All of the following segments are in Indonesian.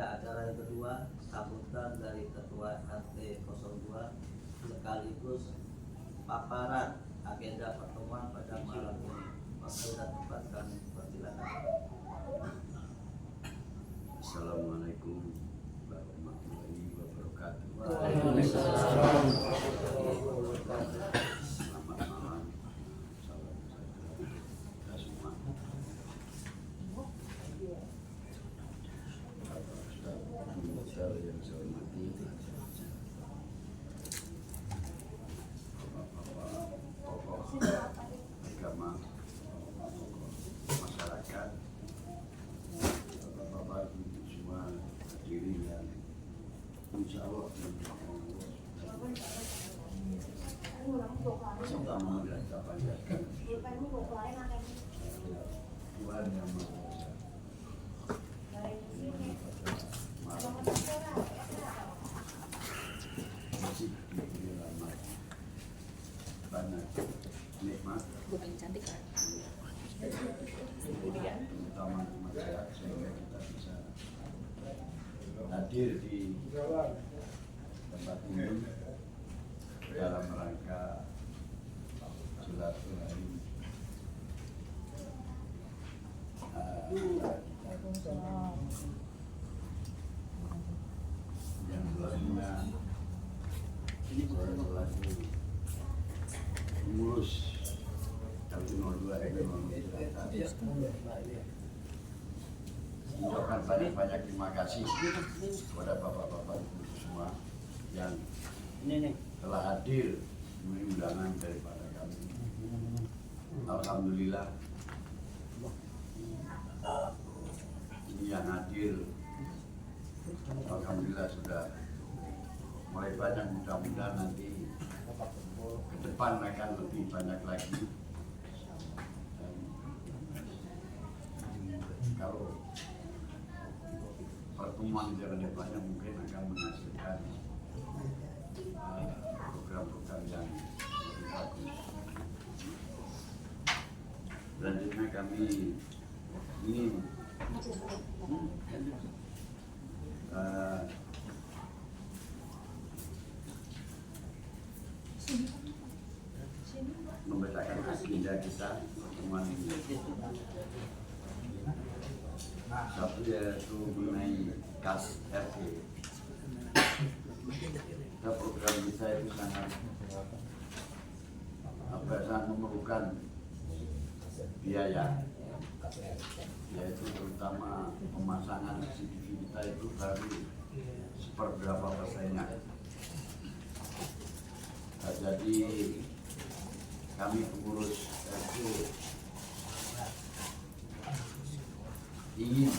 pada acara yang kedua, sambutan dari Ketua RT 02 sekaligus paparan agenda pertemuan pada malam ini. Waktu dan tempat kami persilakan. Assalamualaikum warahmatullahi wabarakatuh. Waalaikumsalam. Selamat malam. Salam sejahtera kita semua. Bapak Ustaz yang saya hormati, Bapak-bapak tokoh agama, masyarakat, Bapak Ibu semua hadirin yang insya Allah serta memuliakan panjatkan Tuhan yang Maha Esa. Malam masih diberi rahmat banyak nikmat, terutama nikmat sehat sehingga kita bisa hadir di tempat ini dalam rangka silaturahmi yang selalunya selaku pengurus RT 02 ekonomi mengucapkan banyak-banyak terima kasih kepada bapak-bapak ibu semua yang telah hadir memenuhi undangan daripada kami. Alhamdulillah ini yang hadir, alhamdulillah sudah mulai banyak, mudah-mudahan nanti ke depan akan lebih banyak lagi. Dan kalau pertemuan di depannya mungkin akan menghasilkan program-program yang lebih bagus. Selanjutnya kami ingin membacakan agenda kita pertemuan ini. Satu yaitu mengenai kas RT. Kita program kita itu sangat memerlukan biaya, yaitu terutama pemasangan CCTV kita itu baru seperberapa persennya. Nah, jadi kami pengurus RT ingin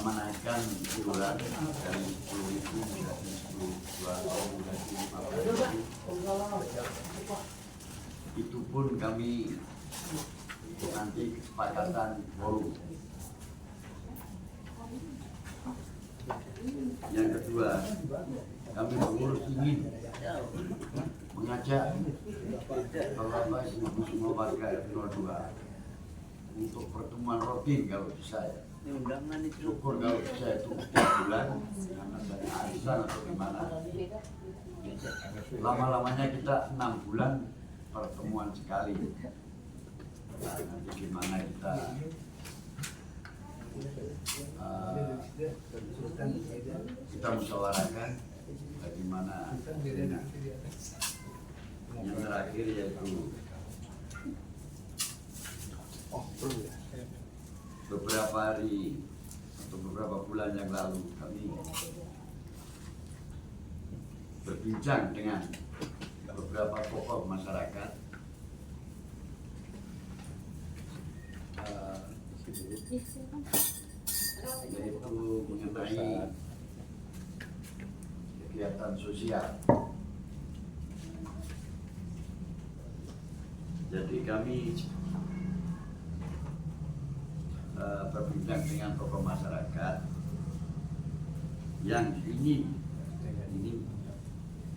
menaikkan iuran dari 10.000 menjadi 10.000 menjadi 15.000. Itu pun kami nanti kesepakatan forum. Yang kedua, kami pengurus ingin mengajak bapak-bapak ibu semua warga RT 02 untuk pertemuan rutin kalau bisa ya. Syukur kalau bisa itu setiap bulan, karena ada arisan atau gimana. Lama-lamanya kita 6 bulan pertemuan sekali. Nah, nanti gimana kita musyawarahkan bagaimana. Yang terakhir yaitu beberapa hari atau beberapa bulan yang lalu kami berbincang dengan beberapa tokoh masyarakat yaitu mengenai kegiatan sosial. Jadi kami berbincang dengan tokoh masyarakat yang ini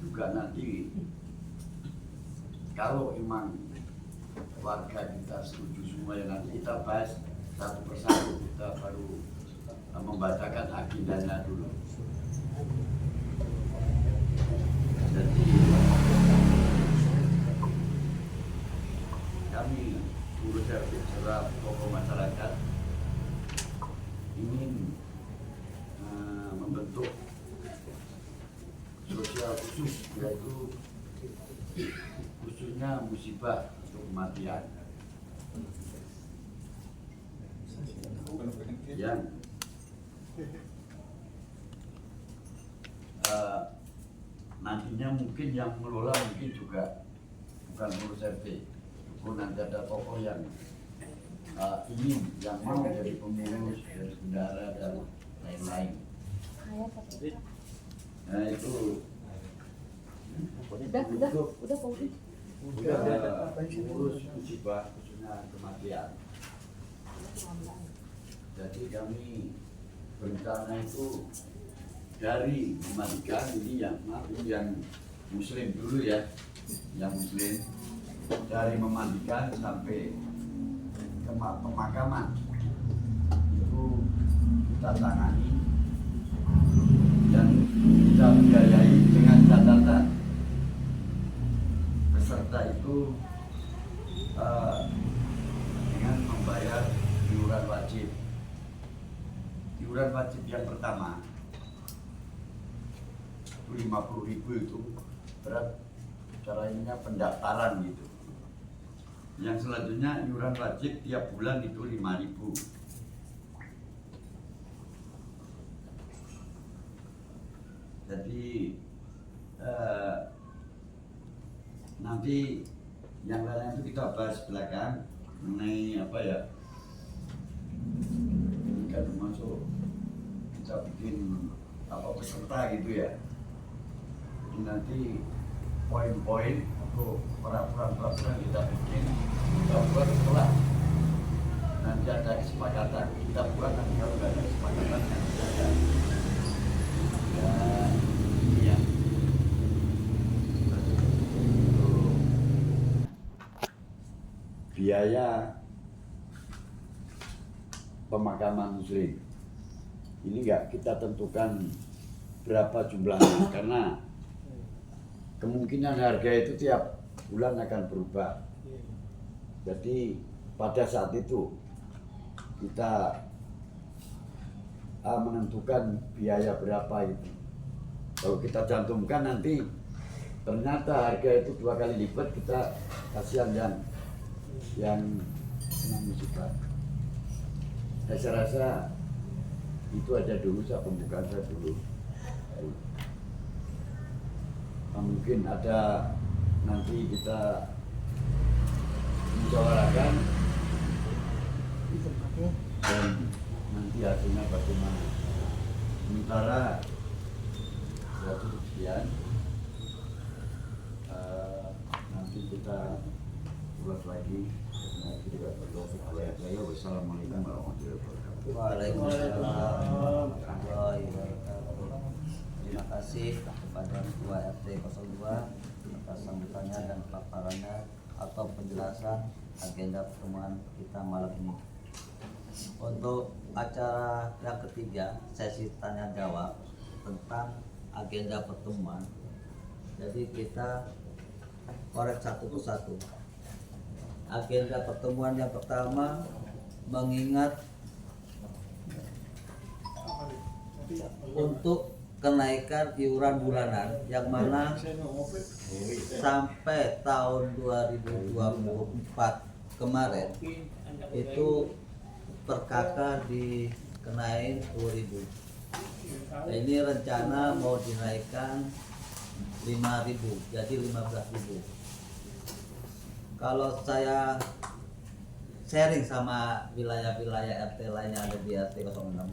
juga nanti kalau memang warga kita setuju semua, ya nanti kita bahas satu persatu, kita baru membacakan akidahnya dulu. Jadi kami guru servis serta tokoh masyarakat ingin membentuk sosial khusus, yaitu khususnya musibah untuk kematian yang nantinya mungkin yang mengelola mungkin juga bukan pengurus RT, pun nanti ada tokoh yang ingin yang mau jadi pengurus, dari bendara dan lain-lain. Nah itu udah pengurus musibah khususnya kematian. Jadi kami berencana itu dari memandikan ini yang muslim dulu ya, yang muslim dari memandikan sampai ke pemakaman itu kita tangani dan kita biayai dengan catatan peserta itu dengan membayar iuran wajib. Iuran wajib yang pertama itu 50.000 itu berat caranya pendaftaran gitu. Yang selanjutnya iuran wajib tiap bulan itu 5.000. Jadi nanti yang lain itu kita bahas belakang mengenai apa ya, kan masuk kita bikin apa peserta gitu ya. Jadi nanti poin-poin atau peraturan-peraturan kita bikin, kita buat setelah nanti ada kesepakatan. Kita buat nanti kalau nggak ada kesepakatan yang tidak ada. Dan ini ya. Biaya pemakaman muslim ini enggak kita tentukan berapa jumlahnya, karena kemungkinan harga itu tiap bulan akan berubah. Jadi pada saat itu kita menentukan biaya berapa itu. Kalau kita cantumkan nanti ternyata harga itu 2 kali lipat, kita kasihan yang kena musibah. Saya rasa itu aja dulu, saya pembukaan saya dulu. Mungkin ada nanti kita musyawarahkan dan nanti hasilnya bagaimana. Sementara ya cukup sekian. Nanti kita buat lagi. Wassalamualaikum warahmatullahi wabarakatuh. Waalaikumsalam warahmatullahi wabarakatuh. Terima kasih kepada Ketua RT 02 atas sambutannya dan paparannya atau penjelasan agenda pertemuan kita malam ini. Untuk acara yang ketiga, sesi tanya jawab tentang agenda pertemuan. Jadi kita korek satu persatu. Agenda pertemuan yang pertama mengingat untuk kenaikan iuran bulanan yang mana sampai tahun 2024 kemarin itu per kakak dikenain 10.000. Nah, ini rencana mau dinaikkan 5.000 jadi 15.000. Kalau saya sharing sama wilayah-wilayah RT lain yang ada di RT 06,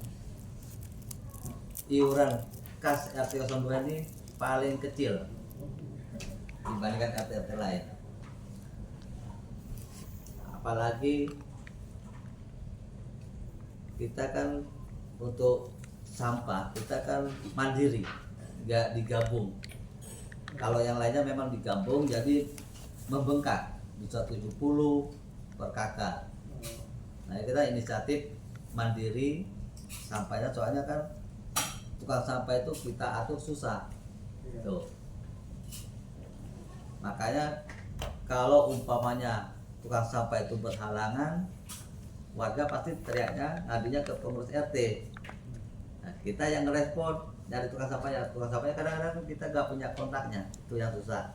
iuran kas RT 02 ini paling kecil dibandingkan RT-RT lain. Apalagi kita kan untuk sampah kita kan mandiri, nggak digabung. Kalau yang lainnya memang digabung, jadi membengkak bisa 70 per kakak. Nah kita inisiatif mandiri sampahnya, soalnya kan tukang sampah itu kita atur susah tuh. Makanya kalau umpamanya tukang sampah itu berhalangan, warga pasti teriaknya ngadunya ke pengurus RT. Nah, kita yang ngerespon dari tukang sampahnya kadang-kadang kita nggak punya kontaknya, itu yang susah.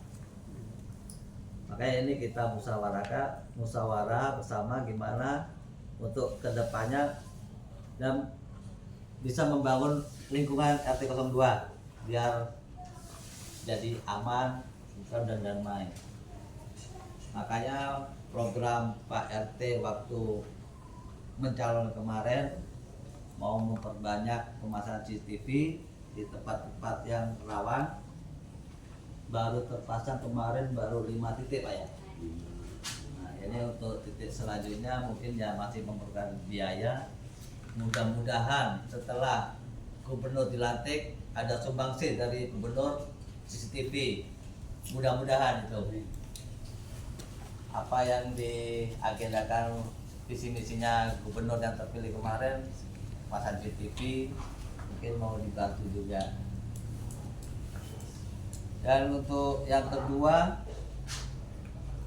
Makanya ini kita musyawarah bersama gimana untuk kedepannya dan bisa membangun lingkungan RT 02 biar jadi aman, tentram dan damai. Makanya program Pak RT waktu mencalon kemarin mau memperbanyak pemasangan CCTV di tempat-tempat yang rawan. Baru terpasang kemarin baru 5 titik Pak ya. Nah, ini untuk titik selanjutnya mungkin ya masih memerlukan biaya. Mudah-mudahan setelah gubernur dilantik ada sumbangsi dari gubernur CCTV. Mudah-mudahan itu apa yang diagendakan visi misinya gubernur yang terpilih kemarin, pasang CCTV mungkin mau dibantu juga. Dan untuk yang kedua,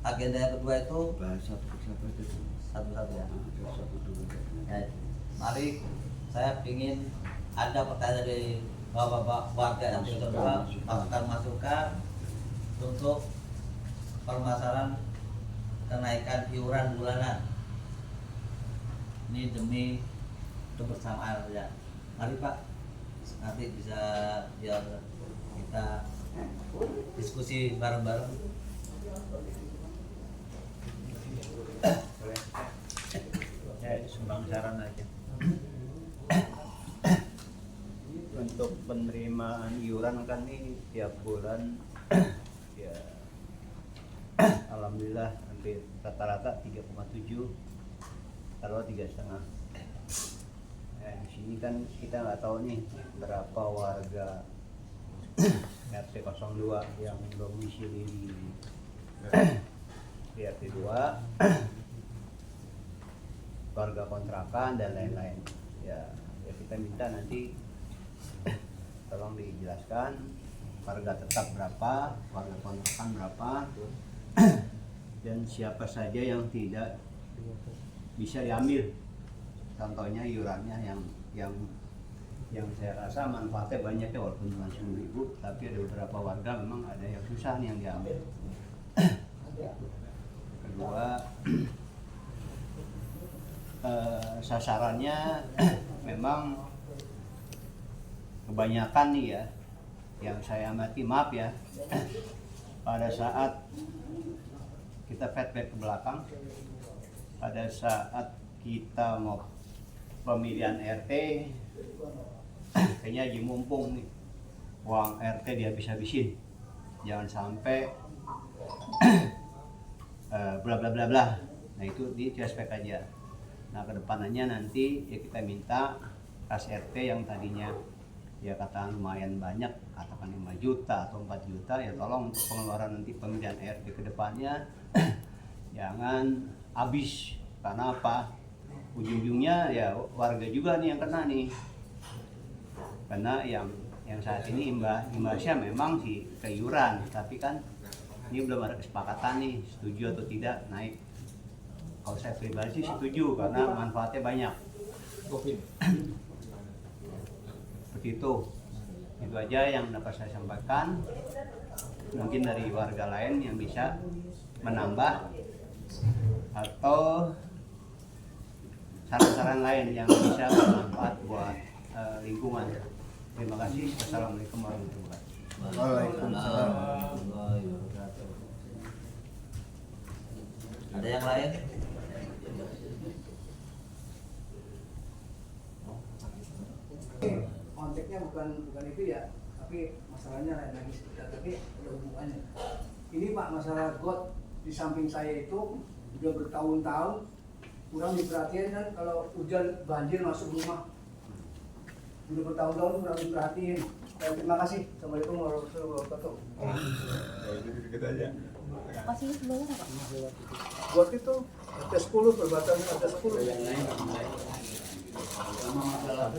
agenda yang kedua itu satu-satu ya. Ya, mari saya ingin ada pertanyaan dari bapak-bapak warga yang kedua, masukan untuk permasalahan kenaikan iuran bulanan. Ini demi kebersamaan ya. Mari Pak, nanti bisa biar kita diskusi bareng-bareng. Sumbang saran aja. Untuk penerimaan iuran kan nih tiap bulan ya alhamdulillah hampir rata-rata 3,7 kalau 3,5. Di sini kan kita nggak tahu nih berapa warga RT 02 yang domisili di RT 2, warga kontrakan dan lain-lain. Ya kita minta nanti tolong dijelaskan warga tetap berapa, warga kontrakan berapa, dan siapa saja yang tidak bisa diambil. Contohnya iurannya yang saya rasa manfaatnya banyak ya, walaupun cuma 10.000, tapi ada beberapa warga memang ada yang susah nih yang diambil. Kedua, sasarannya memang kebanyakan nih ya, yang saya amati, maaf ya, pada saat kita flashback ke belakang, pada saat kita mau pemilihan RT, kayaknya lagi mumpung nih uang RT dihabis-habisin, jangan sampai bla bla bla bla. Nah itu di flashback aja. Nah kedepanannya nanti ya kita minta kas RT yang tadinya ya katakan lumayan banyak, katakan 5 juta atau 4 juta, ya tolong untuk pengeluaran nanti pemilihan RT kedepannya jangan habis. Karena apa? Ujung-ujungnya ya warga juga nih yang kena nih. Karena yang saat ini imbasnya memang si iuran, tapi kan ini belum ada kesepakatan nih setuju atau tidak naik. Kalau saya pribadi sih setuju karena manfaatnya banyak. Begitu. Itu aja yang dapat saya sampaikan. Mungkin dari warga lain yang bisa menambah atau saran-saran lain yang bisa bermanfaat buat lingkungan. Terima kasih. Assalamualaikum warahmatullahi wabarakatuh. Waalaikumsalam. Ada yang lain? Konteksnya bukan itu ya, tapi masalahnya lain lagi sekitar, tapi ada hubungannya. Ini Pak, masalah got di samping saya itu udah bertahun-tahun kurang diperhatiin kan, kalau hujan banjir masuk rumah. Udah bertahun-tahun kurang diperhatiin. Terima kasih. Assalamualaikum warahmatullahi wabarakatuh. Kita aja. Masih sebelumnya Pak? Got itu ada 10, perbatasan ada 10. Sama masalah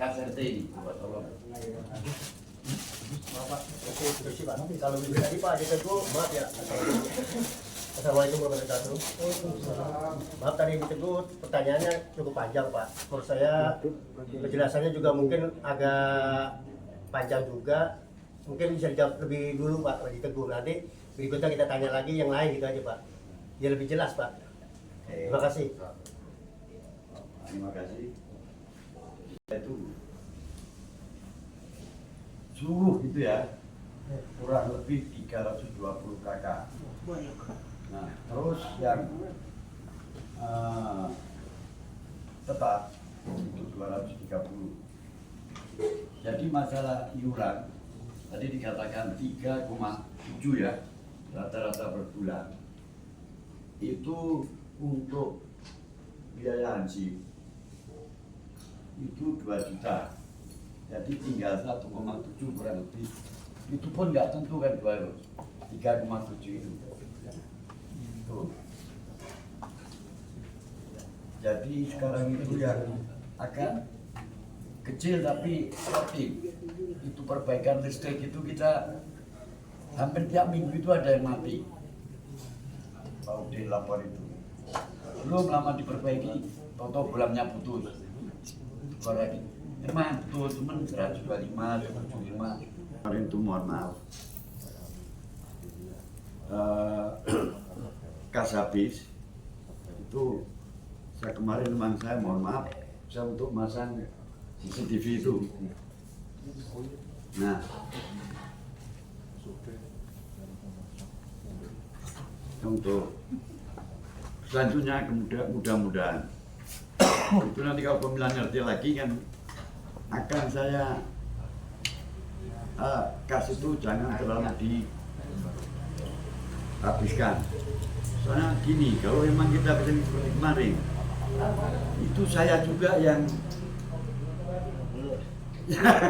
KSRT ini, Bapak tolong. Bapak, oke, permisi Pak. Kalau tadi Pak ditegur, maaf ya. Assalamualaikum warahmatullahi wabarakatuh. Maaf tadi ditegur, pertanyaannya cukup panjang Pak. Menurut saya penjelasannya juga mungkin agak panjang juga. Mungkin bisa dijawab lebih dulu Pak kalau ditegur. Nanti berikutnya kita tanya lagi yang lain gitu aja Pak. Biar lebih jelas Pak. Terima kasih. Terima kasih. Itu suhu gitu ya, kurang lebih 320 kakak. Nah, terus yang tetap itu 230. Jadi masalah iuran tadi dikatakan 3,7 ya rata-rata per bulan. Itu untuk biaya hansip itu 2 juta. Jadi tinggal 1,7 kurang lebih. Itu pun nggak tentu kan 3,7 itu. Tuh. Jadi sekarang itu yang agak kecil tapi aktif. Itu perbaikan listrik itu kita hampir tiap minggu itu ada yang mati. Pak Udin lapor itu. Belum lama diperbaiki, toto bulannya putus. Keluar lagi. Emang betul, cuman 125, 175. Kemarin itu mohon maaf. Kas habis itu saya kemarin teman saya mohon maaf saya untuk masang CCTV itu. Nah, untuk selanjutnya mudah-mudahan itu nanti kalau pemilihan RT lagi kan akan saya kas itu jangan terlalu dihabiskan. Soalnya gini, kalau memang kita kesini seperti kemarin, itu saya juga yang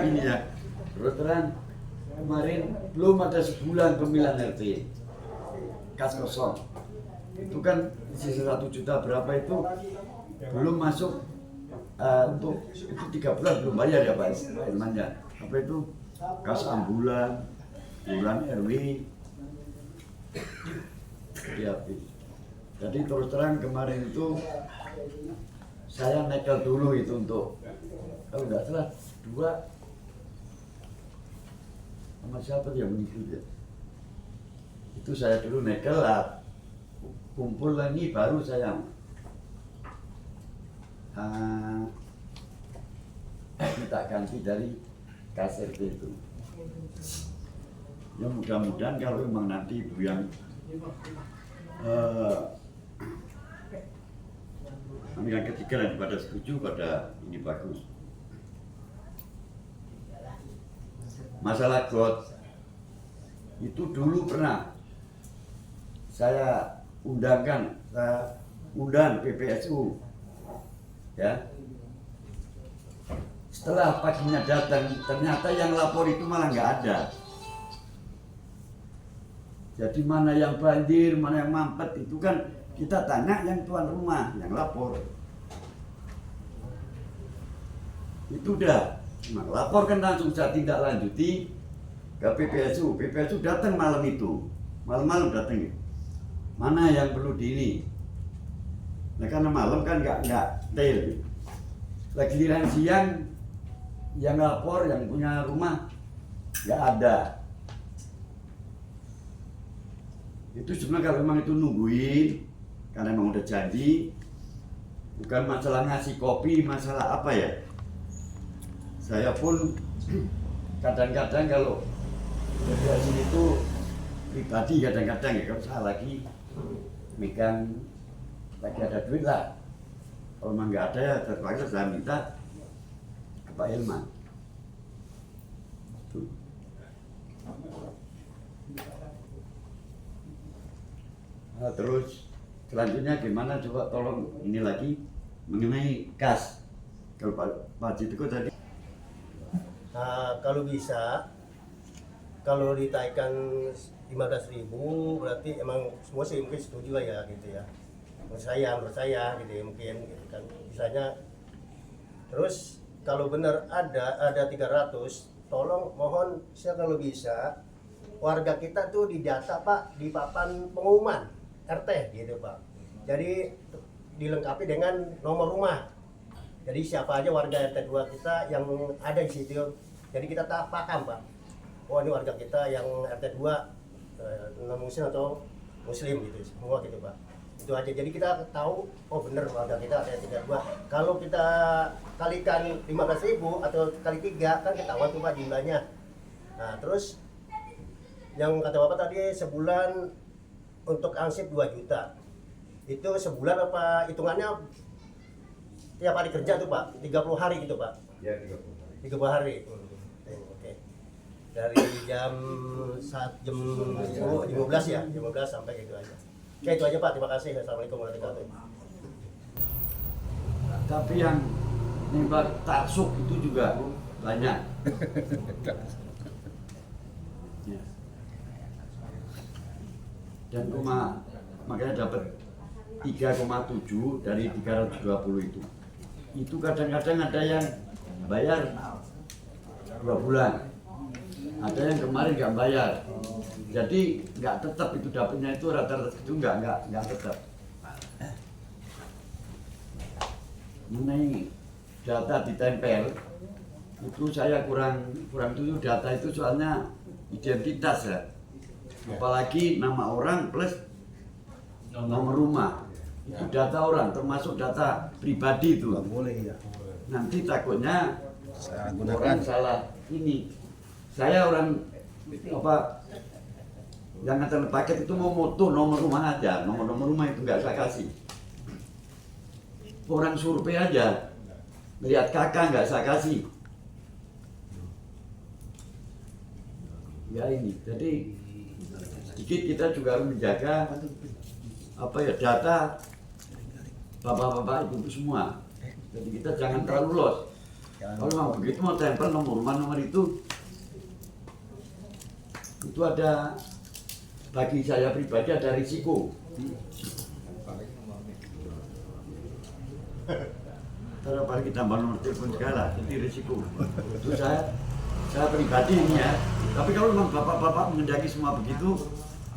ini ya. Terus terang kemarin belum ada sebulan pemilihan RT, kas kosong. Itu kan sisa 1 juta berapa itu belum masuk. Untuk itu 3 bulan belum bayar ya Pak Irman ya. Apa itu kas ambulan, bulan RW, habis. Jadi terus terang kemarin itu saya nekel dulu itu untuk kalau nggak salah 2 sama siapa yang mengikut ya. Itu saya dulu nekel lah, kumpul lagi baru saya kita ganti dari KSRT itu. Ya mudah-mudahan kalau memang nanti Ibu yang yang ketiga dan pada setuju pada ini bagus. Masalah got itu dulu pernah saya undang PPSU ya. Setelah paginya datang, ternyata yang lapor itu malah nggak ada. Jadi mana yang banjir, mana yang mampet, itu kan kita tanya yang tuan rumah, yang lapor. Itu udah, nah, lapor kan langsung saya tindak lanjuti ke PPSU. PPSU datang malam itu, malam-malam datang. Mana yang perlu di ini? Nah karena malam kan nggak tail. Lagi giliran siang, yang lapor, yang punya rumah nggak ada. Itu sebenarnya kalau memang itu nungguin, karena memang udah janji, bukan masalah ngasih kopi, masalah apa ya. Saya pun kadang-kadang kalau dari sini itu pribadi kadang-kadang ya kalau saya lagi megang lagi ada duit lah. Kalau memang nggak ada ya terpaksa saya minta ke Pak Ilman. Tuh. Nah, terus selanjutnya gimana coba tolong ini lagi mengenai kas. Kalau Pak Jitiko tadi. Nah, kalau bisa, kalau ditaikkan 15.000 berarti emang semua sih mungkin setuju lah ya gitu ya. Menurut saya gitu ya, mungkin gitu kan. Misalnya Terus kalau benar ada 300, tolong mohon saya kalau bisa warga kita tuh didata Pak di papan pengumuman RT gitu Pak. Jadi dilengkapi dengan nomor rumah. Jadi siapa aja warga RT 2 kita yang ada di situ. Jadi kita paham Pak. Oh ini warga kita yang RT 2 non muslim atau muslim gitu semua gitu Pak. Itu aja. Jadi kita tahu oh bener warga kita ada 32. Kalau kita kalikan 15.000 atau kali 3 kan ketahuan tuh Pak jumlahnya. Nah, terus yang kata Bapak tadi sebulan untuk ansip 2 juta. Itu sebulan apa hitungannya tiap hari kerja tuh Pak? 30 hari gitu Pak? Ya, 30 hari. Oke. Dari jam 15 ya, jam 15 sampai gitu aja. Oke, itu aja Pak. Terima kasih. Assalamualaikum warahmatullahi wabarakatuh. Tapi yang nembak taksub itu juga banyak. Ya. Dan makanya dapat 3,7 dari 320 itu. Itu kadang-kadang ada yang bayar 2 bulan. Ada yang kemarin nggak bayar. Jadi nggak tetap itu dapatnya itu rata-rata itu nggak tetap. Mengenai data ditempel itu saya kurang tujuh data itu soalnya identitas ya. Apalagi nama orang plus nomor rumah. Itu data orang termasuk data pribadi itu. Boleh ya. Nanti takutnya orang salah ini. Saya orang apa yang ngantar paket itu mau moto nomor rumah aja, nomor rumah itu nggak saya kasih. Orang survei aja, lihat kakak nggak saya kasih. Ya ini, jadi sedikit kita juga harus menjaga apa ya data bapak-bapak ibu semua. Jadi kita jangan terlalu los. Kalau mau begitu mau tempel nomor itu ada bagi saya pribadi ada risiko. Kalau apalagi tambah nomor telepon segala, jadi risiko. Itu saya pribadi ini ya. Tapi kalau memang bapak-bapak mengendaki semua begitu,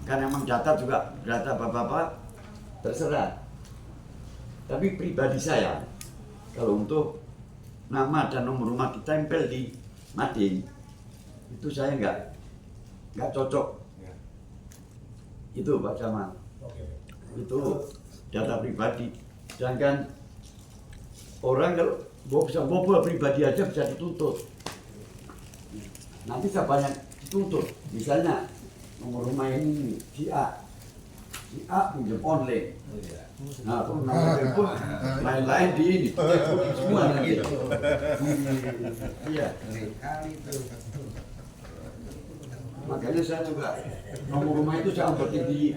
kan memang data juga data bapak-bapak terserah. Tapi pribadi saya, kalau untuk nama dan nomor rumah ditempel di mading, itu saya nggak cocok. Itu Pak Camat. Itu data pribadi. Sedangkan orang kalau bisa bobol pribadi aja bisa dituntut. Nanti saya banyak dituntut. Misalnya nomor rumah ini si A pinjam online. Nah, terus nomor telepon lain-lain di ini. Semua nanti. Iya. Makanya saya juga nomor rumah itu saya ambil di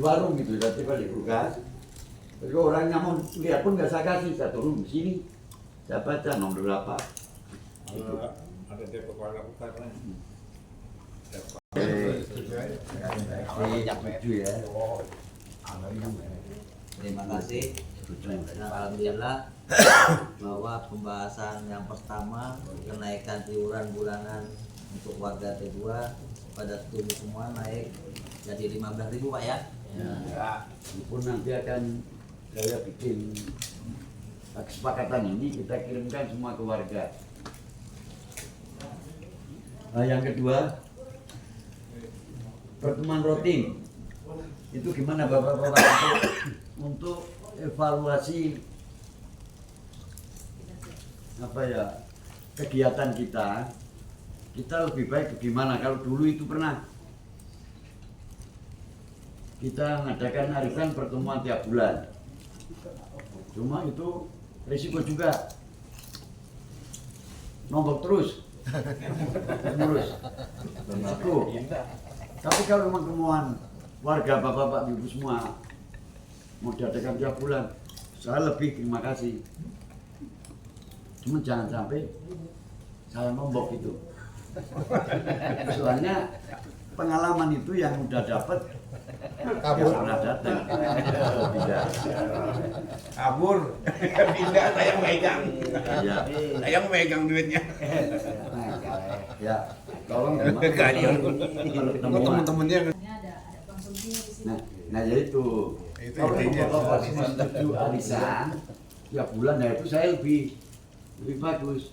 warung gitu, nanti balik kulkas. Jadi orangnya mau lihat pun nggak saya kasih, saya turun di sini, saya baca nomor berapa. Gitu. Ada Depok Warna Putar kan? Setuju ya. Terima kasih. Alhamdulillah bahwa pembahasan yang pertama kenaikan iuran bulanan untuk warga T2 pada setuju semua naik jadi 15.000 Pak ya. Ya. Pun nanti akan saya bikin kesepakatan ini kita kirimkan semua ke warga. Nah, yang kedua pertemuan rutin itu gimana bapak-bapak untuk evaluasi apa ya kegiatan kita lebih baik bagaimana. Kalau dulu itu pernah kita mengadakan arisan pertemuan tiap bulan, cuma itu risiko juga nombok terus risiko. Tapi kalau memang kemauan warga bapak-bapak ibu semua mau diadakan tiap bulan, saya lebih terima kasih. Cuma jangan sampai saya nombok itu. Soalnya pengalaman itu yang udah dapat yang pernah datang. Tidak. Kabur. Pindah saya megang. Ya. Saya megang duitnya. Ya, tolong gimana? Kalian. Kalau Teman-temannya ada konsumsi di sini. Nah ya itu. Itu Kalau intinya. bapak setuju arisan, tiap bulan ya itu saya lebih bagus.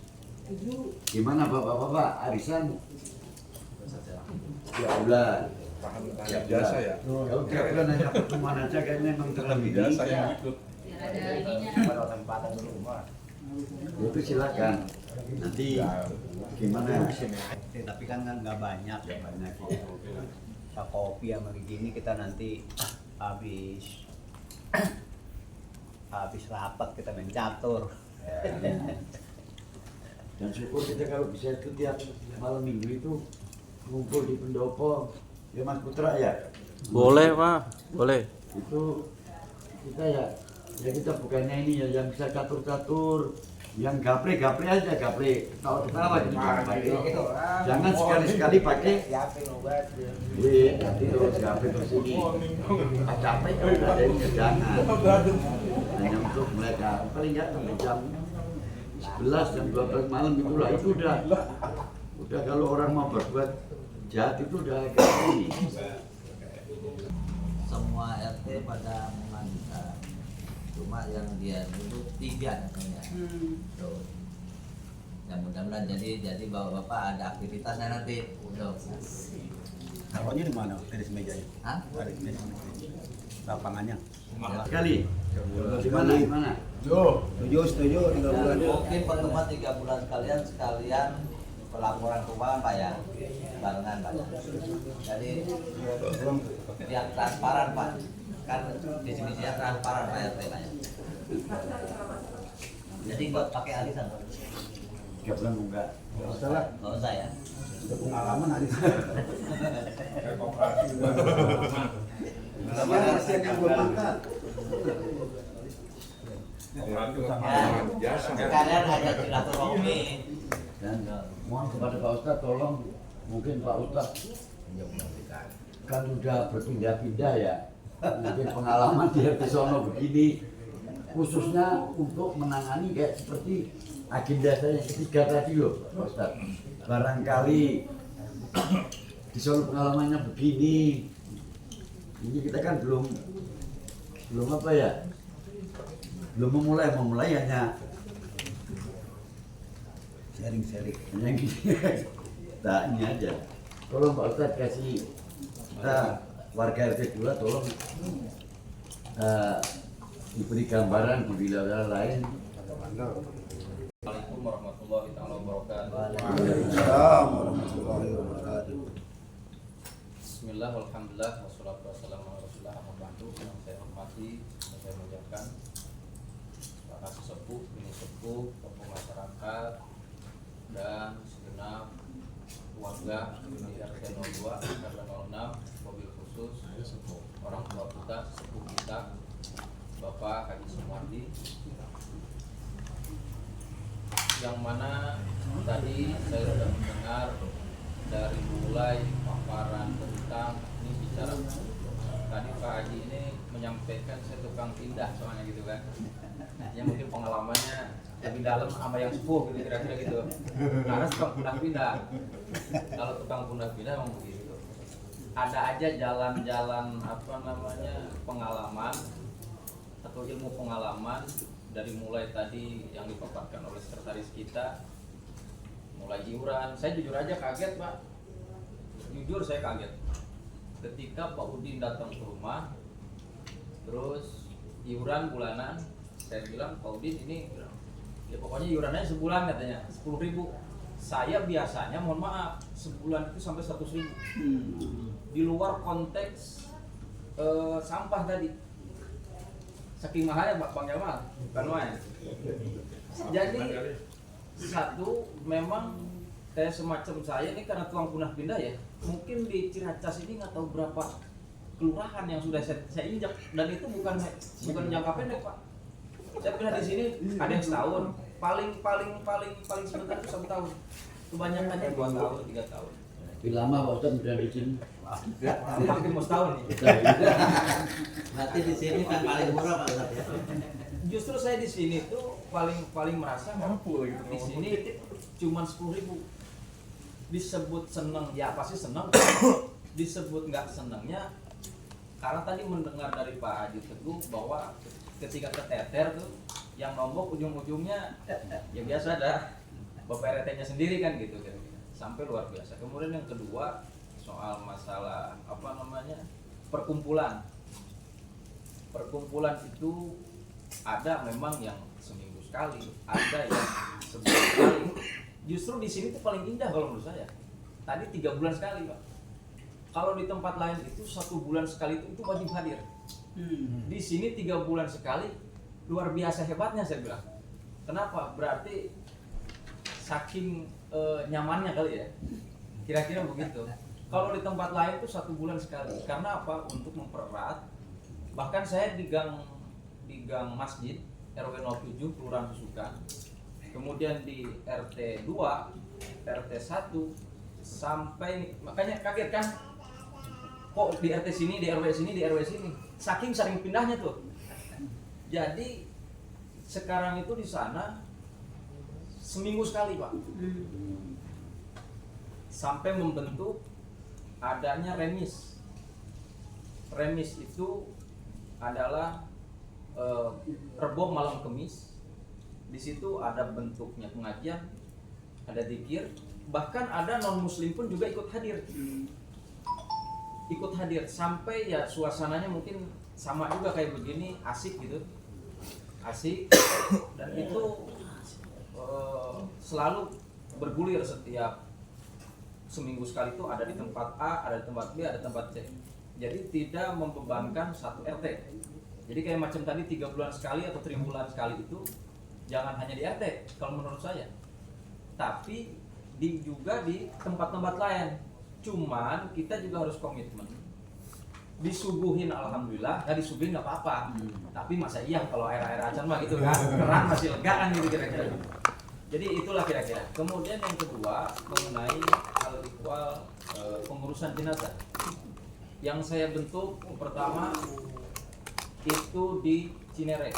Gimana bapak-bapak arisan tiap bulan? Tiap jasa ya. Kalau tiap bulan hanya pertemuan aja kayaknya memang terlalu Jasa tinggi. yang ikut. Biar ada ininya. Itu silakan. Nanti gimana? Tapi kan nggak banyak ya, banyak itu. Kita kopi sama gini kita nanti habis rapat kita main catur. Dan syukur kita kalau bisa itu tiap malam minggu itu ngumpul di pendopo. Ya Mas Putra ya? Boleh Pak, boleh. Itu kita ya kita bukannya ini ya yang bisa catur-catur, yang gapre aja, gapre ketawa-ketawa gitu. Jangan sekali-sekali pakai nanti terus gapre terus ini capek kan ada yang jangan hanya untuk mereka paling nggak sampai jam 11 jam 12 malam itulah itu udah kalau orang mau berbuat jahat itu udah agak ini. Semua RT pada mengajukan, cuma yang dia duduk 3 katanya. Tuh. Ya mudah-mudahan jadi bapak ada aktivitasnya nanti. Udah. Taruhnya di mana? Tenis mejanya. Hah? Ada di tenis meja. Lapangannya. Sekali. Gimana? Setuju 3 bulan. Mungkin pertemuan 3 bulan sekalian pelaporan keuangan Pak ya, barengan Pak. Jadi yang transparan Pak, kan definisinya transparan Pak RT Pak ya. Jadi buat pakai arisan Pak. 3 bulan enggak. Nggak usah ya. Udah pengalaman hari Kayak koperasi. Koperasi jasa. Kalian ada silaturahmi. Dan mohon kepada Pak Ustadz tolong mungkin Pak Ustadz kan udah berpindah-pindah ya, mungkin pengalaman di RT Sono begini khususnya untuk menangani kayak seperti agenda saya yang ketiga tadi loh Pak Ustadz. Barangkali di Solo pengalamannya begini, ini kita kan belum apa ya, belum memulai hanya sharing. yang gini. Nah ini aja. Tolong Pak Ustadz kasih kita warga RT 2 tolong diberi gambaran di wilayah lain. Assalamualaikum warahmatullahi wabarakatuh. Waalaikumsalam warahmatullahi wabarakatuh. Bismillah, alhamdulillah, wassalatu wassalamu ala rasulillah amma ba'du. Yang saya hormati, yang saya muliakan para sesepuh, bini sepuh, tokoh masyarakat dan segenap warga di RT 02, RT 06, mobil khusus orang tua kita, sepuh kita, Bapak Haji Sumardi, yang mana tadi saya sudah mendengar dari mulai paparan tentang ini bicara tadi Pak Haji ini menyampaikan saya tukang pindah soalnya gitu kan, ya mungkin pengalamannya lebih dalam sama yang sepuh gitu kira-kira gitu, karena tukang pindah-pindah. Kalau tukang pindah-pindah emang begitu, ada aja jalan-jalan apa namanya pengalaman atau ilmu pengalaman dari mulai tadi yang dipaparkan oleh sekretaris kita, mulai iuran. Saya jujur aja kaget Pak, jujur saya kaget ketika Pak Udin datang ke rumah, terus iuran bulanan. Saya bilang Pak Udin ini, ya pokoknya iurannya sebulan katanya 10.000. Saya biasanya mohon maaf sebulan itu sampai 100.000. Di luar konteks sampah tadi. Saking mahalnya Pak Bang Jamal, bukan main. Jadi satu memang kayak semacam saya ini karena tuang punah pindah ya. Mungkin di Ciracas ini nggak tahu berapa kelurahan yang sudah saya injak, dan itu bukan jangka pendek Pak. Saya pindah di sini ada yang setahun, paling sebentar itu 1 tahun. Kebanyakannya 2 tahun, 3 tahun. Lebih lama Pak Ustadz udah di sini. Hampir mau setahun nih. Berarti di sini kan paling murah Pak Ustadz ya. Justru saya di sini tuh paling merasa di sini cuma 10.000. Disebut seneng ya pasti seneng. Disebut nggak senengnya karena tadi mendengar dari Pak Haji Teguh bahwa ketika keteter tuh yang nombok ujung-ujungnya ya biasa ada Bapak RT-nya sendiri kan gitu kan. Sampai luar biasa. Kemudian yang kedua soal masalah apa namanya perkumpulan. Perkumpulan itu ada memang yang seminggu sekali, ada yang sebulan sekali. Justru di sini tuh paling indah kalau menurut saya. Tadi 3 bulan sekali Pak. Kalau di tempat lain itu 1 bulan sekali itu wajib hadir. Di sini 3 bulan sekali, luar biasa hebatnya saya bilang. Kenapa? Berarti saking nyamannya kali ya. Kira-kira begitu. Kalau di tempat lain itu 1 bulan sekali. Karena apa? Untuk mempererat. Bahkan saya di gang masjid RW 07 Kelurahan Susukan. Kemudian di RT 2, RT 1 sampai makanya kaget kan? Kok di RT sini, di RW sini, di RW sini. Saking sering pindahnya tuh. Jadi sekarang itu di sana seminggu sekali Pak. Sampai membentuk adanya remis. Remis itu adalah Rebo malam Kemis. Di situ ada bentuknya pengajian, ada zikir, bahkan ada non muslim pun juga ikut hadir. Ikut hadir sampai ya suasananya mungkin sama juga kayak begini, asik gitu. Asik dan itu selalu bergulir setiap seminggu sekali itu ada di tempat A, ada di tempat B, ada di tempat C. Jadi tidak membebankan satu RT. Jadi kayak macam tadi 3 bulan sekali atau 3 bulan sekali itu jangan hanya di RT kalau menurut saya. Tapi juga di tempat-tempat lain. Cuman kita juga harus komitmen. Disuguhin alhamdulillah, nggak disuguhin nggak apa-apa. Tapi masa iya kalau air-air acan mah gitu kan, keran masih legaan gitu kira-kira. Jadi itulah kira-kira. Kemudian yang kedua mengenai hal ikhwal pengurusan jenazah. Yang saya bentuk pertama itu di Cinere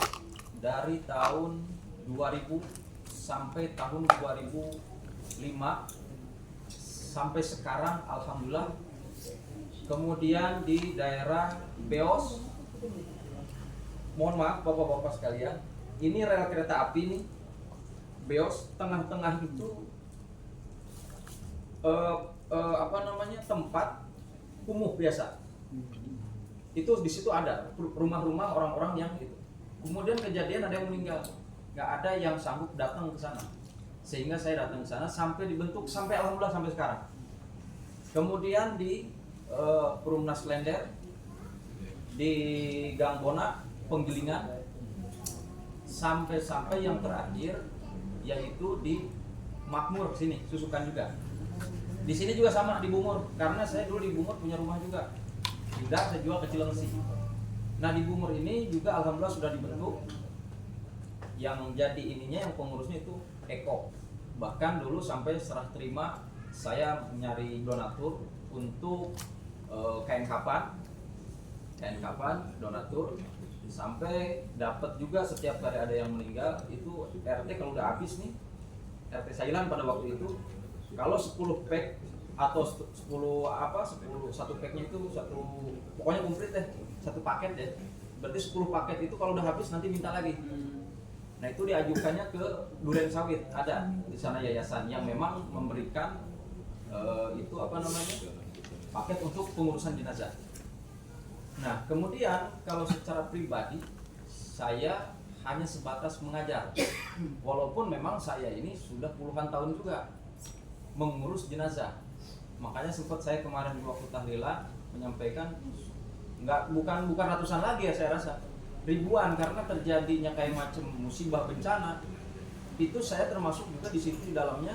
dari tahun 2000 sampai tahun 2005 sampai sekarang alhamdulillah. Kemudian di daerah Beos, mohon maaf bapak-bapak sekalian, ini rel kereta api nih. Beos tengah-tengah itu tempat kumuh biasa. Itu di situ ada rumah-rumah orang-orang yang itu. Kemudian kejadian ada yang meninggal, nggak ada yang sanggup datang ke sana, sehingga saya datang ke sana sampai dibentuk sampai alhamdulillah sampai sekarang. Kemudian di Perumnas Klender, di Gang Bona, Penggilingan, sampai yang terakhir yaitu di Makmur sini, Susukan juga. Di sini juga sama di Bungur, karena saya dulu di Bungur punya rumah juga. Tidak, saya jual ke Cilengsi. Nah di Bungur ini juga alhamdulillah sudah dibentuk. Yang jadi ininya, yang pengurusnya itu Eko. Bahkan dulu sampai serah terima saya nyari donatur untuk kain kapan donatur, sampai dapat juga setiap kali ada yang meninggal itu RT kalau udah habis nih, RT Sailan pada waktu itu kalau 10 pack atau 1 packnya itu pokoknya komplit deh, 1 paket deh, berarti 10 paket itu kalau udah habis nanti minta lagi. Nah itu diajukannya ke Duren Sawit, ada di sana yayasan yang memang memberikan paket untuk pengurusan jenazah. Nah kemudian kalau secara pribadi saya hanya sebatas mengajar, walaupun memang saya ini sudah puluhan tahun juga mengurus jenazah. Makanya sempat saya kemarin di waktu tahlilan menyampaikan bukan ratusan lagi ya, saya rasa ribuan, karena terjadinya kayak macam musibah bencana itu saya termasuk juga di situ di dalamnya